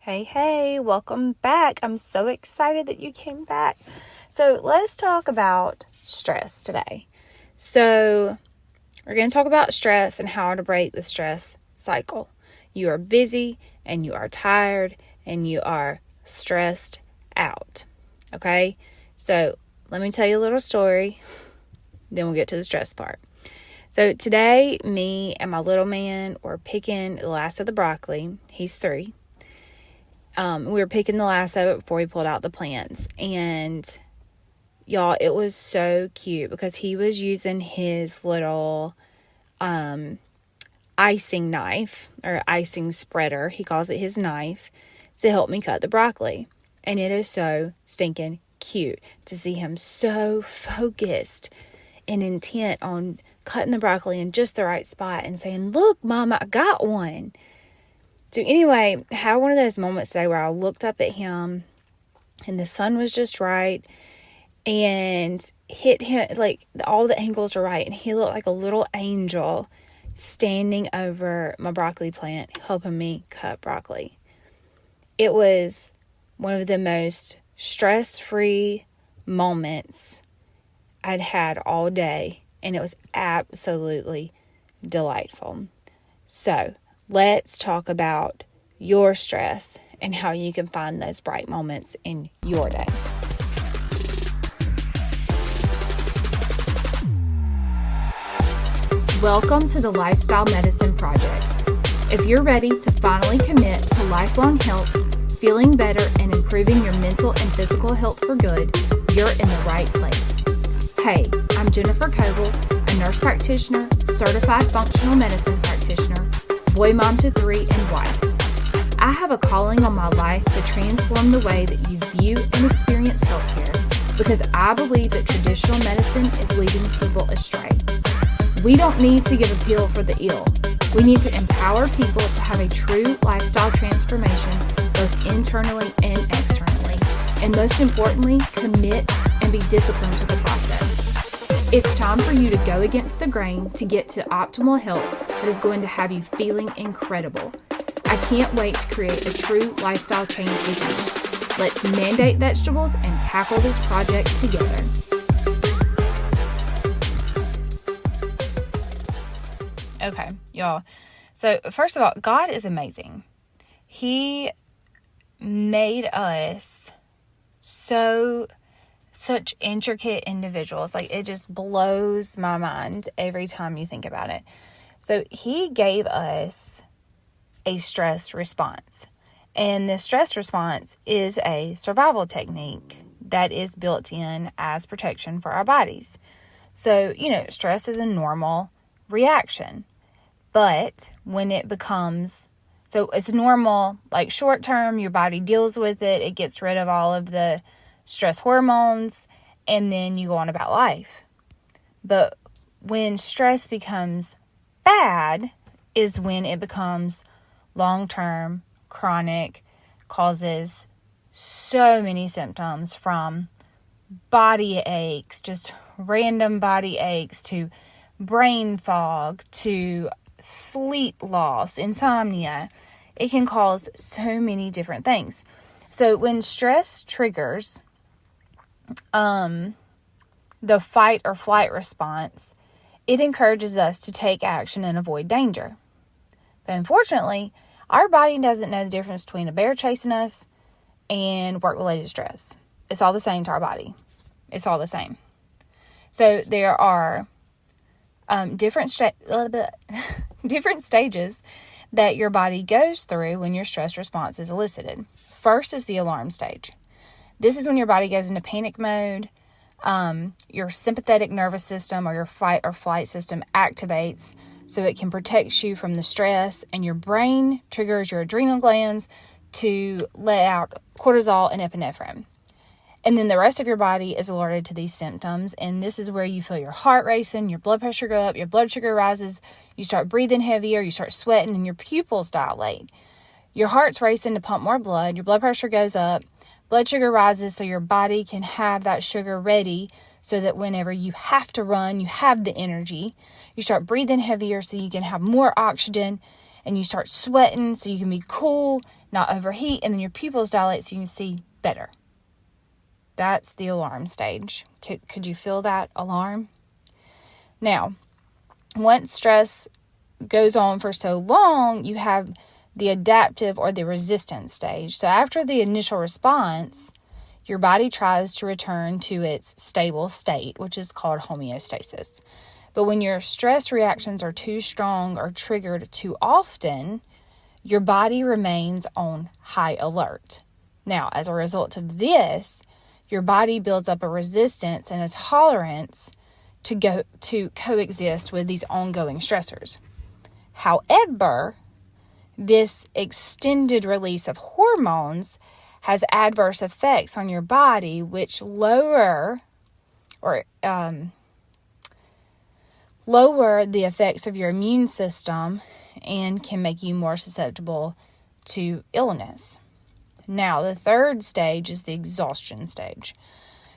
Hey, welcome back. I'm so excited that you came back. So let's talk about stress today. So we're going to talk about stress and how to break the stress cycle. You are busy and you are tired and you are stressed out. Okay? So let me tell you a little story. Then we'll get to the stress part. So today, me and my little man were picking the last of the broccoli. He's 3. We were picking the last of it before we pulled out the plants. And y'all, it was so cute because he was using his little icing knife or icing spreader. He calls it his knife to help me cut the broccoli. And it is so stinking cute to see him so focused and intent on cutting the broccoli in just the right spot and saying, "Look, Mama, I got one." So anyway, I had one of those moments today where I looked up at him and the sun was just right and hit him, like all the angles were right. And he looked like a little angel standing over my broccoli plant, helping me cut broccoli. It was one of the most stress-free moments I'd had all day, and it was absolutely delightful. So let's talk about your stress and how you can find those bright moments in your day. Welcome to the Lifestyle Medicine Project. If you're ready to finally commit to lifelong health, feeling better, and improving your mental and physical health for good, you're in the right place. Hey, I'm Jennifer Coble, a nurse practitioner, certified functional medicine practitioner, boy mom to 3, and wife. I have a calling on my life to transform the way that you view and experience healthcare because I believe that traditional medicine is leading people astray. We don't need to give a pill for the ill. We need to empower people to have a true lifestyle transformation, both internally and externally, and most importantly, commit and be disciplined to the process. It's time for you to go against the grain to get to optimal health that is going to have you feeling incredible. I can't wait to create a true lifestyle change with you. Let's mandate vegetables and tackle this project together. Okay, y'all. So first of all, God is amazing. He made us such intricate individuals. Like, it just blows my mind every time you think about it. So he gave us a stress response. And the stress response is a survival technique that is built in as protection for our bodies. So, stress is a normal reaction. But when it becomes, so it's normal, like short term, your body deals with it. It gets rid of all of the stress hormones, and then you go on about life. But when stress becomes bad is when it becomes long-term, chronic, causes so many symptoms, from body aches, just random body aches, to brain fog, to sleep loss, insomnia. It can cause so many different things. So when stress triggers the fight or flight response, it encourages us to take action and avoid danger. But unfortunately, our body doesn't know the difference between a bear chasing us and work-related stress. It's all the same to our body. It's all the same. So there are different stages that your body goes through when your stress response is elicited. First is the alarm stage. This is when your body goes into panic mode. Your sympathetic nervous system or your fight or flight system activates so it can protect you from the stress, and your brain triggers your adrenal glands to let out cortisol and epinephrine. And then the rest of your body is alerted to these symptoms, and this is where you feel your heart racing, your blood pressure go up, your blood sugar rises, you start breathing heavier, you start sweating, and your pupils dilate. Your heart's racing to pump more blood, your blood pressure goes up, blood sugar rises so your body can have that sugar ready so that whenever you have to run, you have the energy. You start breathing heavier so you can have more oxygen, and you start sweating so you can be cool not overheat, and then your pupils dilate so you can see better. That's the alarm stage. Could you feel that alarm? Now, once stress goes on for so long, you have the adaptive or the resistance stage. So after the initial response, your body tries to return to its stable state, which is called homeostasis. But when your stress reactions are too strong or triggered too often, your body remains on high alert. Now, as a result of this, your body builds up a resistance and a tolerance to coexist with these ongoing stressors. However, this extended release of hormones has adverse effects on your body, which lower the effects of your immune system and can make you more susceptible to illness. Now, the third stage is the exhaustion stage.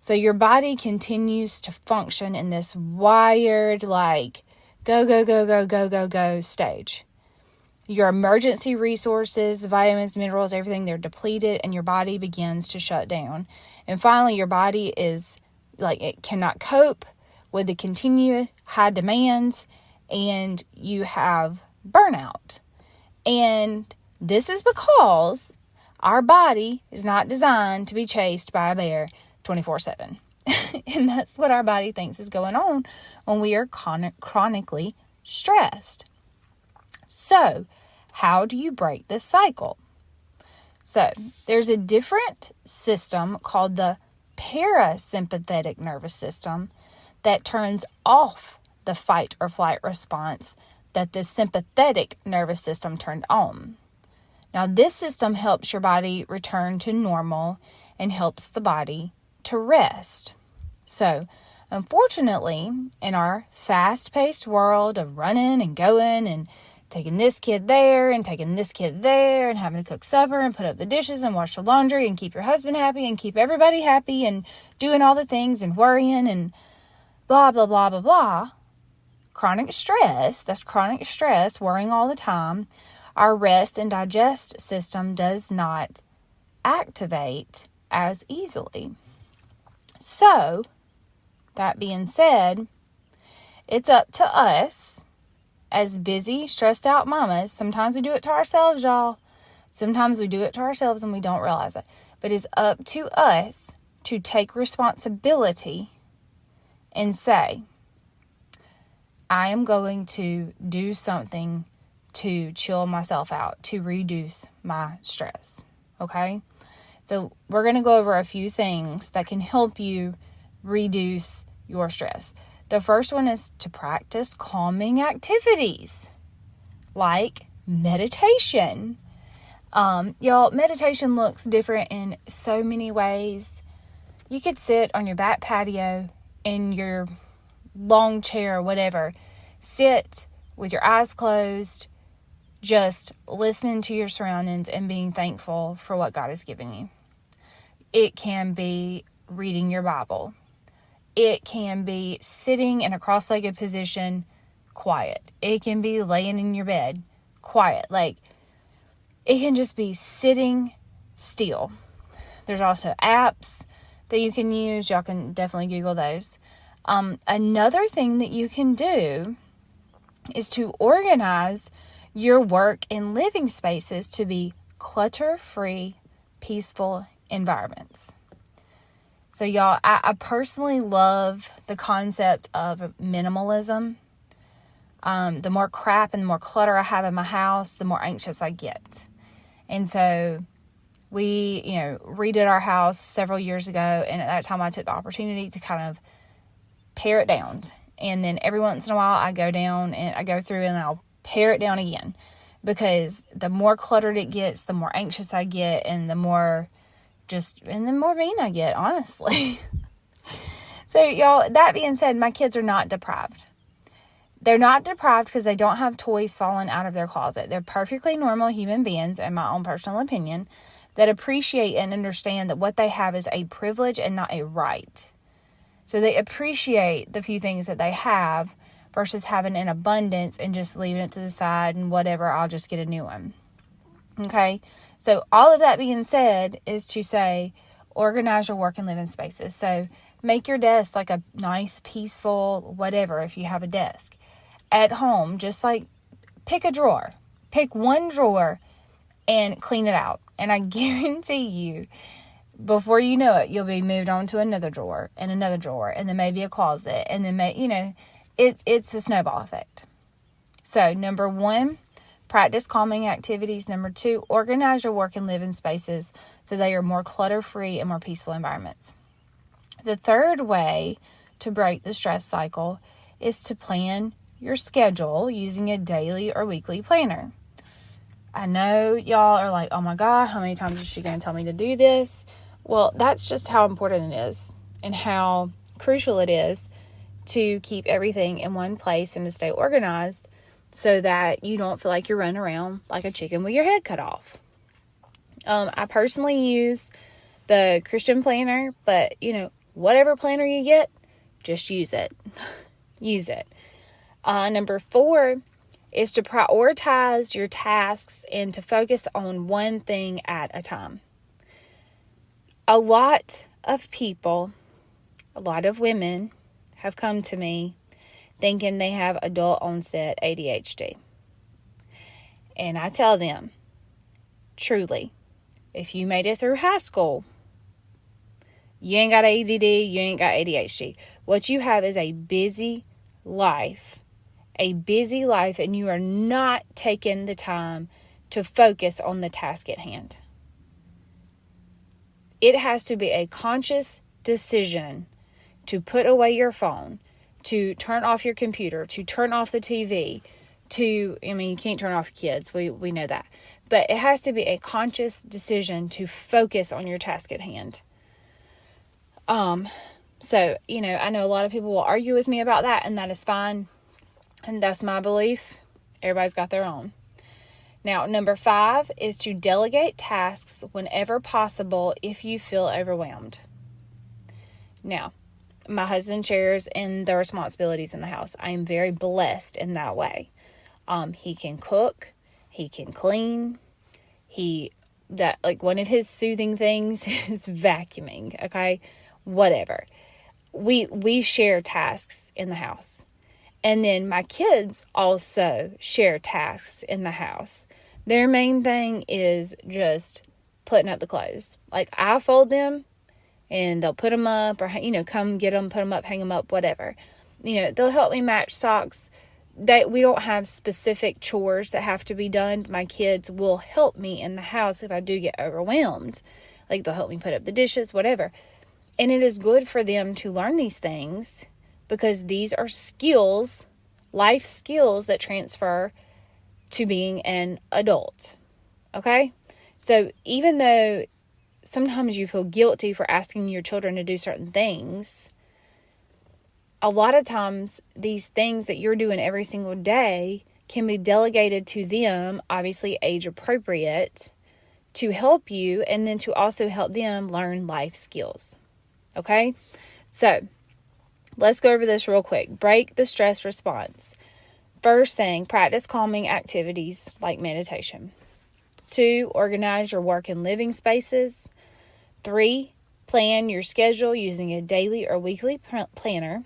So your body continues to function in this wired, go stage. Your emergency resources, vitamins, minerals, everything, they're depleted, and your body begins to shut down. And finally, your body is it cannot cope with the continued high demands, and you have burnout. And this is because our body is not designed to be chased by a bear 24/7. And that's what our body thinks is going on when we are chronically stressed. So, how do you break this cycle? So, there's a different system called the parasympathetic nervous system that turns off the fight or flight response that the sympathetic nervous system turned on. Now, this system helps your body return to normal and helps the body to rest. So, unfortunately, in our fast-paced world of running and going and taking this kid there and taking this kid there and having to cook supper and put up the dishes and wash the laundry and keep your husband happy and keep everybody happy and doing all the things and worrying and blah, blah, blah, blah, blah. Chronic stress, that's chronic stress, worrying all the time. Our rest and digest system does not activate as easily. So, that being said, it's up to us as busy, stressed out mamas. Sometimes we do it to ourselves, y'all. Sometimes we do it to ourselves and we don't realize it. But it's up to us to take responsibility and say, I am going to do something to chill myself out, to reduce my stress. Okay? So we're going to go over a few things that can help you reduce your stress. The first one is to practice calming activities like meditation. Y'all, meditation looks different in so many ways. You could sit on your back patio in your long chair or whatever. Sit with your eyes closed, just listening to your surroundings and being thankful for what God has given you. It can be reading your Bible. It can be sitting in a cross-legged position, quiet. It can be laying in your bed, quiet. It can just be sitting still. There's also apps that you can use. Y'all can definitely Google those. Another thing that you can do is to organize your work and living spaces to be clutter-free, peaceful environments. So y'all, I personally love the concept of minimalism. The more crap and the more clutter I have in my house, the more anxious I get. And so we, redid our house several years ago, and at that time I took the opportunity to kind of pare it down. And then every once in a while I go through and I'll pare it down again, because the more cluttered it gets, the more anxious I get, and the more mean I get, honestly. So y'all, that being said, my kids are not deprived. They're not deprived because they don't have toys falling out of their closet. They're perfectly normal human beings, in my own personal opinion, that appreciate and understand that what they have is a privilege and not a right. So they appreciate the few things that they have versus having an abundance and just leaving it to the side and whatever, I'll just get a new one. Okay, so all of that being said is to say, organize your work and living spaces. So make your desk like a nice, peaceful, whatever, if you have a desk. At home, just like pick a drawer. Pick one drawer and clean it out. And I guarantee you, before you know it, you'll be moved on to another drawer, and then maybe a closet, and then, it's a snowball effect. So, number 1, practice calming activities. Number 2, organize your work and living spaces so they are more clutter-free and more peaceful environments. The third way to break the stress cycle is to plan your schedule using a daily or weekly planner. I know y'all are like, oh my God, how many times is she going to tell me to do this? Well, that's just how important it is and how crucial it is to keep everything in one place and to stay organized so that you don't feel like you're running around like a chicken with your head cut off. I personally use the Christian planner, but whatever planner you get, just use it. Use it. Number 4 is to prioritize your tasks and to focus on one thing at a time. A lot of people, a lot of women have come to me thinking they have adult onset ADHD. And I tell them, truly, if you made it through high school, you ain't got ADD, you ain't got ADHD. What you have is a busy life, and you are not taking the time to focus on the task at hand. It has to be a conscious decision to put away your phone, to turn off your computer, to turn off the TV, you can't turn off your kids, we know that. But it has to be a conscious decision to focus on your task at hand. So, I know a lot of people will argue with me about that, and that is fine. And that's my belief. Everybody's got their own. Now, number 5 is to delegate tasks whenever possible if you feel overwhelmed. Now, my husband shares in the responsibilities in the house. I am very blessed in that way. He can cook, he can clean, one of his soothing things is vacuuming, okay? Whatever. We share tasks in the house. And then my kids also share tasks in the house. Their main thing is just putting up the clothes. Like, I fold them and they'll put them up or, come get them, put them up, hang them up, whatever. They'll help me match socks. We don't have specific chores that have to be done. My kids will help me in the house if I do get overwhelmed. Like, they'll help me put up the dishes, whatever. And it is good for them to learn these things because these are skills, life skills that transfer to being an adult. Okay? So even though sometimes you feel guilty for asking your children to do certain things, a lot of times these things that you're doing every single day can be delegated to them, obviously age appropriate, to help you and then to also help them learn life skills. Okay? So, let's go over this real quick. Break the stress response. First thing, practice calming activities like meditation. 2, organize your work and living spaces. 3, plan your schedule using a daily or weekly planner.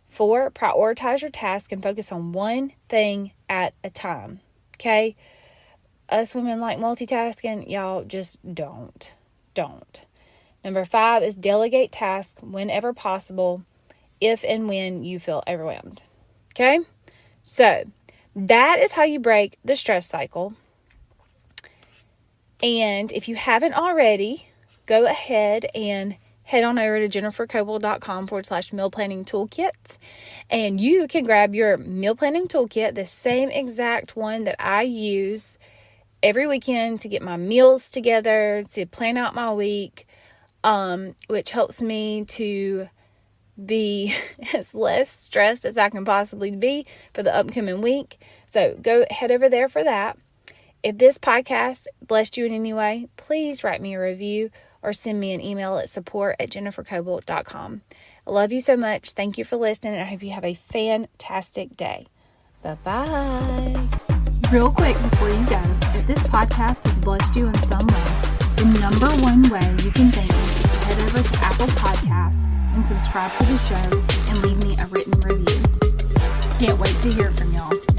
4, prioritize your task and focus on one thing at a time. Okay? Us women like multitasking. Y'all just don't. Number 5 is delegate tasks whenever possible, if and when you feel overwhelmed. Okay? So, that is how you break the stress cycle. And if you haven't already, go ahead and head on over to jennifercoble.com/meal planning toolkit. And you can grab your meal planning toolkit, the same exact one that I use every weekend to get my meals together, to plan out my week, which helps me to be as less stressed as I can possibly be for the upcoming week. So go head over there for that. If this podcast blessed you in any way, please write me a review or send me an email at support@jennifercoble.com. I love you so much. Thank you for listening, and I hope you have a fantastic day. Bye-bye. Real quick before you go, if this podcast has blessed you in some way, the number one way you can thank me is to head over to Apple Podcasts and subscribe to the show and leave me a written review. Can't wait to hear from y'all.